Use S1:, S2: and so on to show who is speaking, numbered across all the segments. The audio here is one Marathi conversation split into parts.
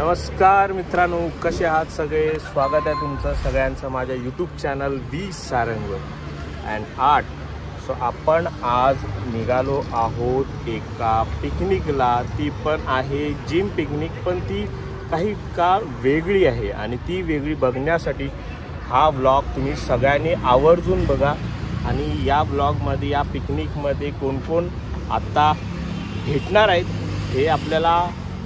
S1: नमस्कार मित्रांनो, कसे आहात सगळे? स्वागत आहे तुमचं सगळ्यांचं माझ्या यूट्यूब चॅनल वी सारंगवर अँड आर्ट. सो आपण आज निघालो आहोत एका पिकनिकला. ती पण आहे जिम पिकनिक, पण ती काही का वेगळी आहे आणि ती वेगळी बघण्यासाठी हा व्लॉग तुम्ही सगळ्यांनी आवर्जून बघा. आणि या व्लॉगमध्ये, या पिकनिकमध्ये कोण कोण आता भेटणार आहेत हे आपल्याला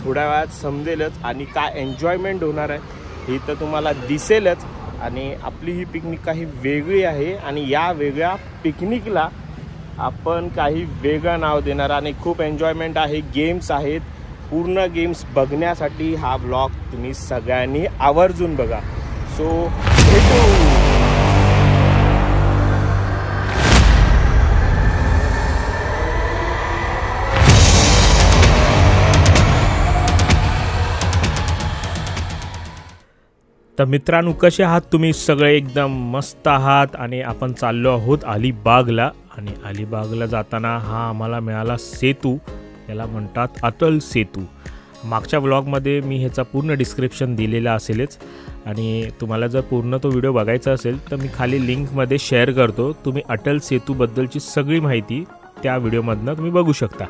S1: थोड्या वेळात समजेलच आणि काय एन्जॉयमेंट होणार आहे हे तर तुम्हाला दिसेलच. आणि आपली ही पिकनिक काही वेगळी आहे आणि या वेगळ्या पिकनिकला आपण काही वेगळं नाव देणार आणि खूप एन्जॉयमेंट आहे, गेम्स आहेत. पूर्ण गेम्स बघण्यासाठी हा व्लॉग तुम्ही सगळ्यांनी आवर्जून बघा. सो भेटू. तर मित्रांनो, कसे आहात तुम्ही सगळे? एकदम मस्त आहात. आणि आपण चाललो आहोत अलिबागला. आणि अलिबागला जाताना हा आम्हाला मिळाला सेतू, याला म्हणतात अटल सेतू. मागच्या व्लॉगमध्ये मी ह्याचा पूर्ण डिस्क्रिप्शन दिलेला असेलच आणि तुम्हाला जर पूर्ण तो व्हिडिओ बघायचा असेल तर मी खाली लिंकमध्ये शेअर करतो. तुम्ही अटल सेतूबद्दलची सगळी माहिती त्या व्हिडिओमधनं तुम्ही बघू शकता.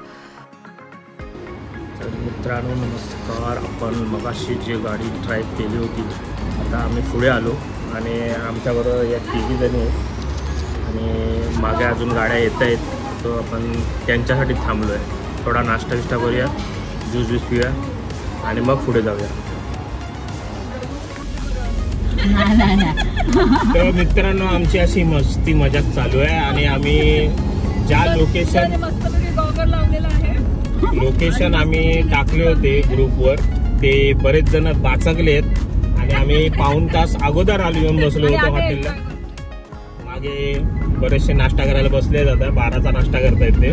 S1: तर मित्रांनो नमस्कार. आपण मगाशी जी गाडी ड्राईव्ह केली होती, आता आम्ही पुढे आलो आणि आमच्याबरोबर या तिघी जणी आहेत आणि मागे अजून गाड्या येत आहेत. तो आपण त्यांच्यासाठी थांबलो आहे. थोडा नाश्ता विष्टा करूया, ज्यूस पिऊया आणि मग पुढे जाऊया. तर मित्रांनो आमची अशी मस्ती मजाक चालू आहे आणि आम्ही ज्या लोकेशन आम्ही टाकले होते ग्रुपवर ते बरेच जण बाचकलेत आणि आम्ही पाऊण तास अगोदर आलो, येऊन बसलो होतो हॉटेलला. मागे बरेचसे नाश्ता करायला बसले जातात, 12चा नाश्ता करतायत ते.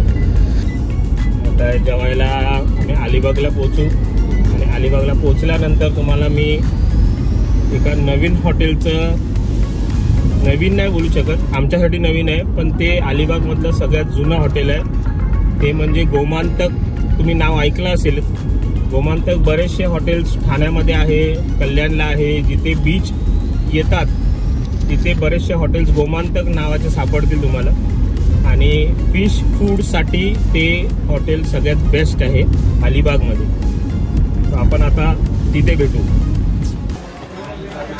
S1: आता जेवायला आम्ही अलिबागला पोचू आणि अलिबागला पोचल्यानंतर तुम्हाला मी एका नवीन हॉटेलचं, नवीन नाही बोलू शकत, आमच्यासाठी नवीन आहे पण ते अलिबागमधलं सगळ्यात जुनं हॉटेल आहे. ते म्हणजे गोमांतक. तुम्ही नाव ऐकलं असेल. गोमांतक बरेचसे हॉटेल्स ठाण्यामध्ये आहे, कल्याणला आहे, जिथे बीच येतात तिथे बरेचसे हॉटेल्स गोमांतक नावाचे सापडतील तुम्हाला. आणि फिश फूडसाठी ते हॉटेल सगळ्यात बेस्ट आहे अलिबागमध्ये. तर आपण आता तिथे भेटू.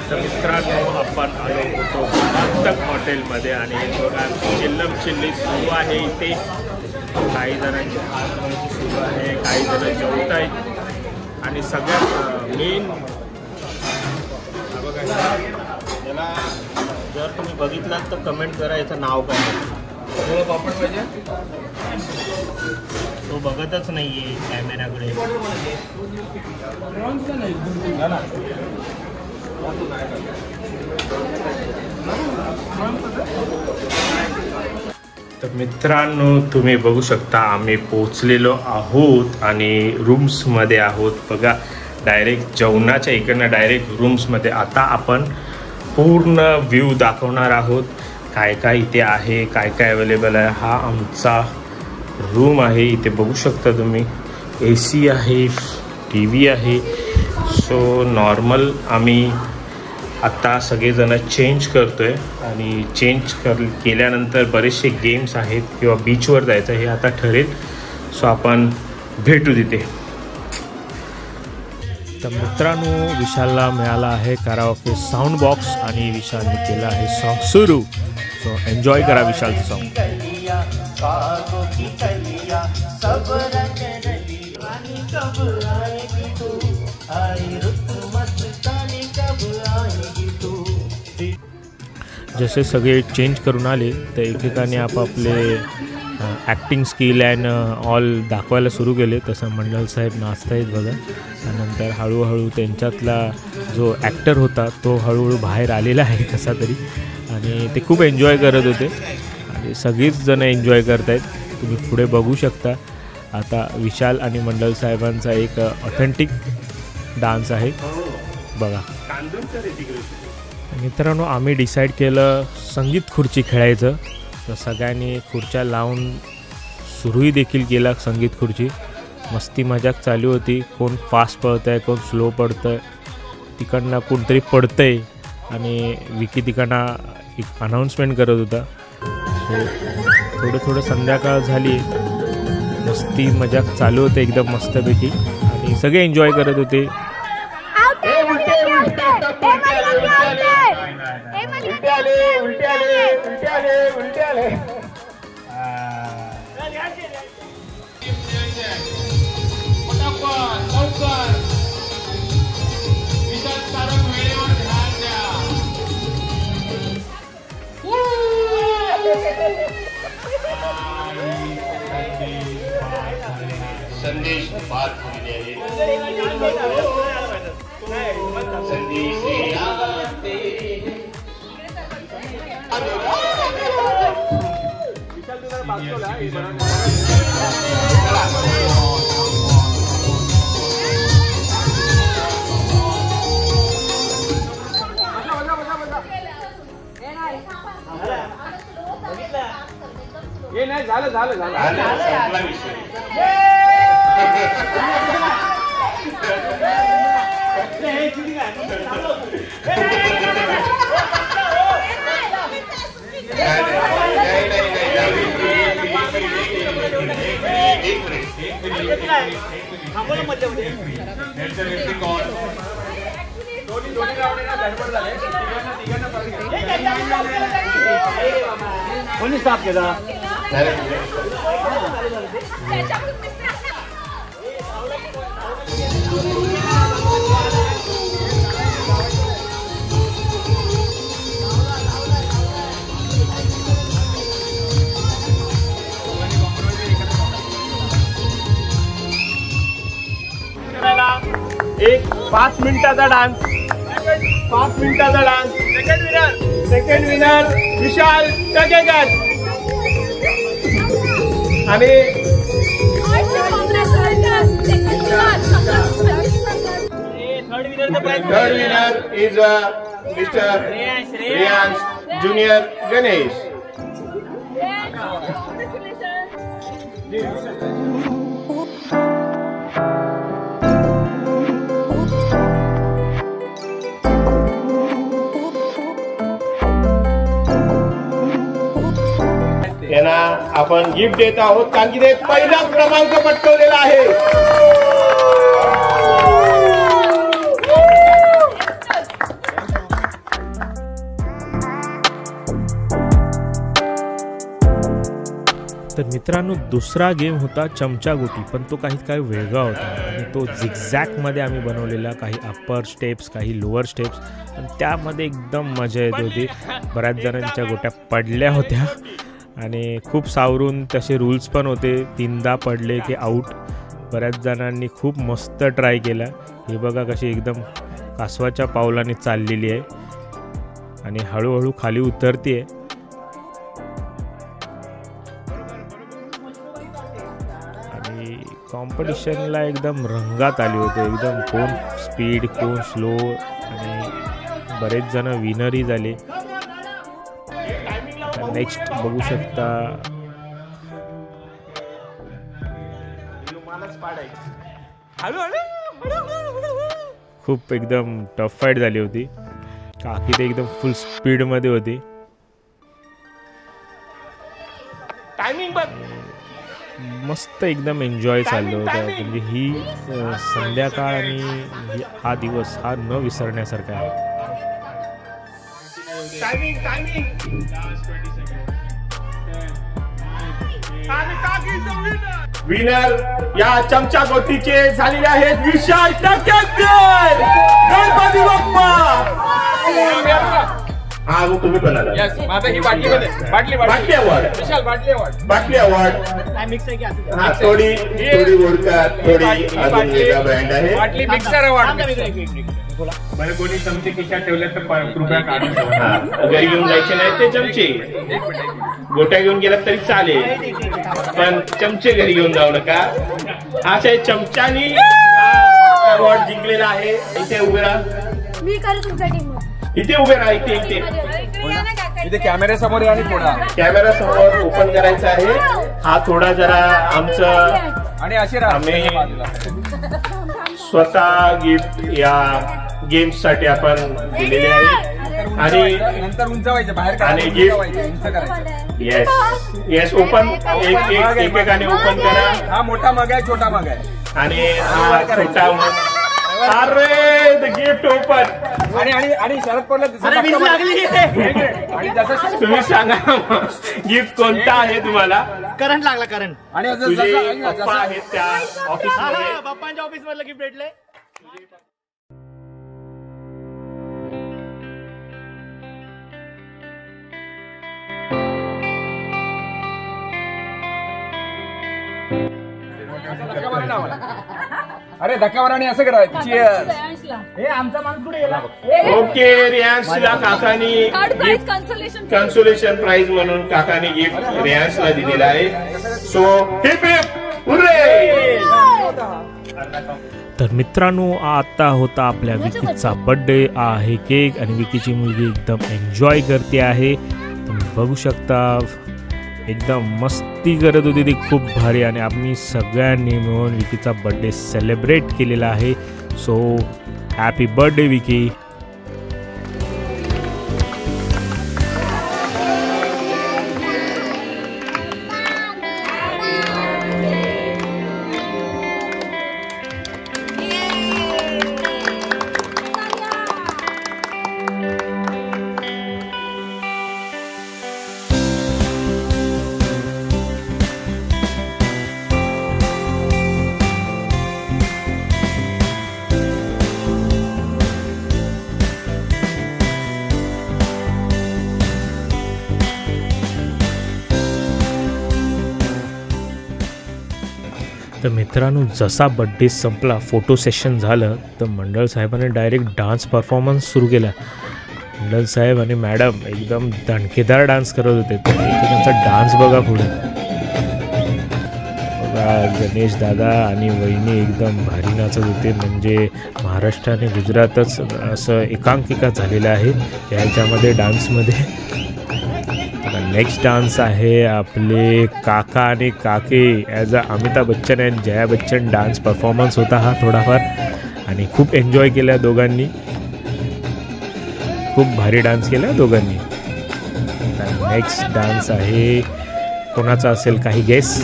S1: तर मित्रांनो आपण आलो होतो गोमांतक हॉटेलमध्ये आणि बघा चिल्लम चिल्ली सुरू आहे इथे. काही जणांची हात सुरू आहे, काही जण जेवत आहेत आणि सगळ्यात मेन याला जर तुम्ही बघितलात तर कमेंट करा याचं नाव काय. पापड पाहिजे तो बघतच नाहीये कॅमेऱ्याकडे. तर मित्रांनो तुम्ही बघू शकता आम्ही पोचलेलो आहोत आणि रूम्समध्ये आहोत. बघा डायरेक्ट जेवणाच्या इकडनं डायरेक्ट रूम्समध्ये. आता आपण पूर्ण व्ह्यू दाखवणार आहोत, काय काय इथे आहे, काय काय अवेलेबल आहे. हा आमचा रूम आहे. इथे बघू शकता तुम्ही AC आहे, TV आहे. सो नॉर्मल आम्ही आता सगळेजण चेंज करतोय आणि चेंज केल्यानंतर बरेचसे गेम्स आहेत किंवा बीचवर जायचं हे आता ठरेल. सो आपण भेटू तिथे. तर मित्रांनो विशालला मिळाला आहे कराओके साऊंड बॉक्स आणि विशालने केलं आहे सॉन्ग सुरू. सो एन्जॉय करा विशालचं सॉन्ग. जसे सगळे चेंज करून आले तर एकेकाने आपापले ॲक्टिंग स्किल अँड ऑल दाखवायला सुरू केले. तसं मंडल साहेब नाचत आहेत बघा. त्यानंतर हळूहळू त्यांच्यातला जो ॲक्टर होता तो हळूहळू बाहेर आलेला आहे कसा तरी आणि ते खूप एन्जॉय करत होते आणि सगळीच जण एन्जॉय करत आहेत. तुम्ही पुढे बघू शकता. आता विशाल आणि मंडल साहेबांचा एक ऑथेंटिक डान्स आहे बघा. मित्रांनो आम्ही डिसाईड केलं संगीत खुर्ची खेळायचं. तर सगळ्यांनी खुर्च्या लावून सुरूही देखील केला संगीत खुर्ची. मस्ती मजाक चालू होती. कोण फास्ट पळतंय, कोण स्लो पळतंय, तिकडनं कोणतरी पडतंय आणि विकी तिकडनं एक अनाऊन्समेंट करत होता. सो थोडं संध्याकाळ झाली, मस्ती मजाक चालू होते एकदम मस्तपैकी आणि सगळे एन्जॉय करत होते.
S2: संदेश बाद झालेले संदेश
S3: हे नाही झालं
S2: संपला विषय.
S3: कोणी स्टॉप केला?
S1: एक 5 मिनिटाचा डान्स, 5 मिनिटाचा डान्स. सेकंड विनर विशाल टकेकर आणि third winner is mister Riyansh junior Ganesh. त्यांना आपण गिफ्ट देत आहोत कारण की ते पहिला क्रमांक पटकवलेला आहे. तर मित्रांनो, दुसरा गेम होता चमचा गोटी, पण तो काही वेगळा होता आणि तो झिगझॅगमध्ये आम्ही बनवलेला. काही अप्पर स्टेप्स, काही लोअर स्टेप्स, आणि त्यामध्ये एकदम मजा येत होती. बऱ्याच जणांच्या गोट्या पडल्या होत्या आणि खूप सावरून तसे रूल्स पण होते. 3दा पडले की आऊट. बऱ्याच जणांनी खूप मस्त ट्राय केला. हे बघा कशी एकदम कासवाच्या पावलाने चाललेली आहे आणि हळूहळू खाली उतरते. आणि कॉम्पिटिशनला एकदम रंगात आली होते. एकदम कोण स्पीड, कोण स्लो, आणि बरेच जण विनरही झाले. नेक्स्ट बघू शकता. खूप एकदम टफ फाईट झाली होती. काकी ते एकदम फुल स्पीड मध्ये होती. मस्त एकदम एन्जॉय चाललं होतं. म्हणजे ही संध्याकाळ आणि हा दिवस हा न विसरण्यासारखा आहे. विनर या चमचा गोटीचे झालेले आहेत विशाल टकेकर. गणपती बाप्पा. हा मग तुम्ही पण आला.
S3: माझा ही बाटली
S1: अवॉर्ड,
S3: विशाल
S1: बाटली अवॉर्ड. हा थोडी वोडका, थोडी अजून वेगळा ब्रँड आहे.
S3: बाटली मिक्सर अवॉर्ड.
S4: बरं, कोणी चमचे खिशात ठेवले तर कृपया काढून ठेवा.
S1: घरी घेऊन जायचे नाही ते चमचे. गोट्या घेऊन गेला तरी चालेल, पण चमचे घरी घेऊन जाऊ नका. अशा चमच्यानी अवॉर्ड जिंकलेला आहे. इथे उभे राहा,
S5: मी करू तुमच्या टीम.
S1: इथे उभे राहा, इथे
S3: इथे कॅमेरा समोर या आणि थोडा
S1: कॅमेरा समोर ओपन करायचा आहे. हा थोडा जरा आमचं
S3: आणि अशी राहा.
S1: आम्ही स्वतः गिफ्ट या गेम्स साठी आपण दिलेले आहे आणि
S3: नंतर उंचावायचं बाहेर
S1: आणि
S3: उंच करायचं.
S1: येस ओपन एकेकाने ओपन करा.
S3: हा मोठा मग आहे, छोटा मग आहे
S1: आणि हा छोटा मग. अरे द गिफ्ट ओपन.
S3: आणि शरद पडलं आणि जसं
S1: तुम्ही सांगा गिफ्ट कोणता आहे तुम्हाला.
S5: करंट लागला करंट.
S3: आणि
S1: तुझे पप्पा आहेत त्या ऑफिस मध्ये.
S5: पप्पांच्या ऑफिस मधलं गिफ्ट भेटले.
S3: अरे धक्कावर आणि असं करायचं. Cheers.
S5: हे आमचा माणूस कुठे गेला.
S1: ओके रियांशला काकानी कन्सोलेशन प्राइज म्हणून काकानी गिफ्ट रियांशला दिलेला आहे. So heap heap hurray.
S6: तर मित्रांनो आता होता आपल्या विकीचा बर्थडे आहे केक आणि विकीची मुलगी एकदम एन्जॉय करते आहे. तुम्ही बघू शकता एकदम मस्ती करत होती ती खूप भारी आणि आम्ही सगळ्यांनी मिळून विकीचा बर्थडे सेलिब्रेट केलेला आहे. So happy birthday Vicky. तर मित्रांनो जसा बड्डे संपला फोटो सेशन झालं तर मंडळ साहेबांनी डायरेक्ट डान्स परफॉर्मन्स सुरू केला. मंडळ साहेब आणि मॅडम एकदम दणकेदार डान्स करत होते. तर त्यांचा डान्स बघा पुढे बघा. गणेश दादा आणि वहिनी एकदम भारी नाचत होते. म्हणजे महाराष्ट्र आणि गुजरातच असं एकांकिका झालेलं आहे याच्यामध्ये डान्समध्ये. नेक्स्ट डान्स आहे आपले काका आणि काके as a Amitabh Bachchan and Jaya Bachchan dance performance होता हा थोडाफार आणि खूप एन्जॉय केला दोघांनी. खूप भारी डान्स केला दोघांनी. नेक्स्ट डान्स आहे कोणाचा असेल काही गेस.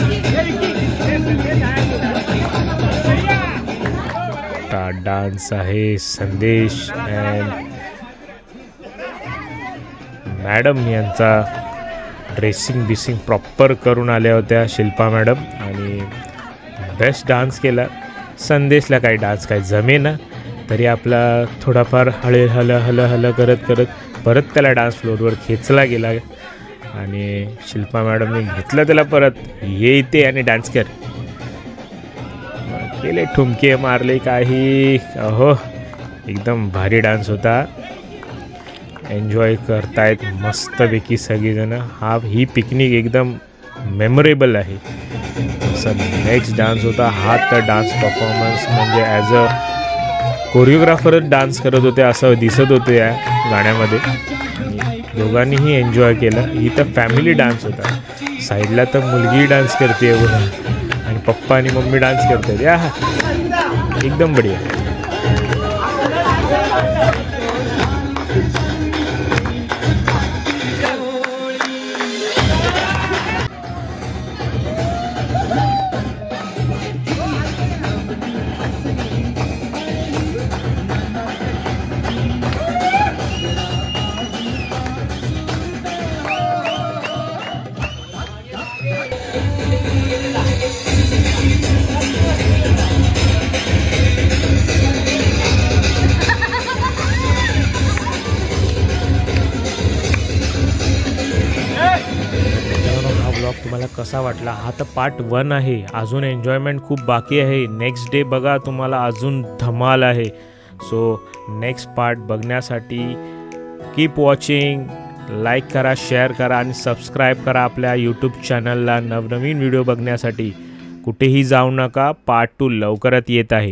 S6: डान्स आहे संदेश अँड मॅडम यांचा. ड्रेसिंग बिसिंग प्रॉपर करून आल्या होत्या शिल्पा मॅडम आणि बेस्ट डान्स केला. संदेशला काही डान्स काही जमेना तरी आपला थोडाफार हल करत परत त्याला डान्स फ्लोअरवर खेचला गेला आणि शिल्पा मॅडमने घेतलं त्याला परत ये इथे आणि डान्स कर केले. ठुमके मारले काही. अहो एकदम भारी डान्स होता. एन्जॉय करतायत मस्तपैकी सगळीजणं. ही पिकनिक एकदम मेमोरेबल आहे. तसं नेक्स्ट डान्स होता हा तर डान्स परफॉर्मन्स म्हणजे ॲज अ कोरिओग्राफरच डान्स करत होते असं दिसत होतं या गाण्यामध्ये. दोघांनीही एन्जॉय केलं. ही तर फॅमिली डान्स होता. साईडला तर मुलगी डान्स करते आणि पप्पा आणि मम्मी डान्स करतात. या एकदम बढिया. तुम्हाला कसा वाटला हा तर पार्ट 1 आहे. अजून एन्जॉयमेंट खूप बाकी आहे. नेक्स्ट डे बघा तुम्हाला अजून धमाल आहे. सो नेक्स्ट पार्ट बघण्यासाठी कीप वॉचिंग. लाईक करा, शेअर करा आणि सबस्क्राईब करा आपल्या यूट्यूब चॅनलला. नवनवीन व्हिडिओ बघण्यासाठी कुठेही जाऊ नका. पार्ट 2 लवकरच येत आहे.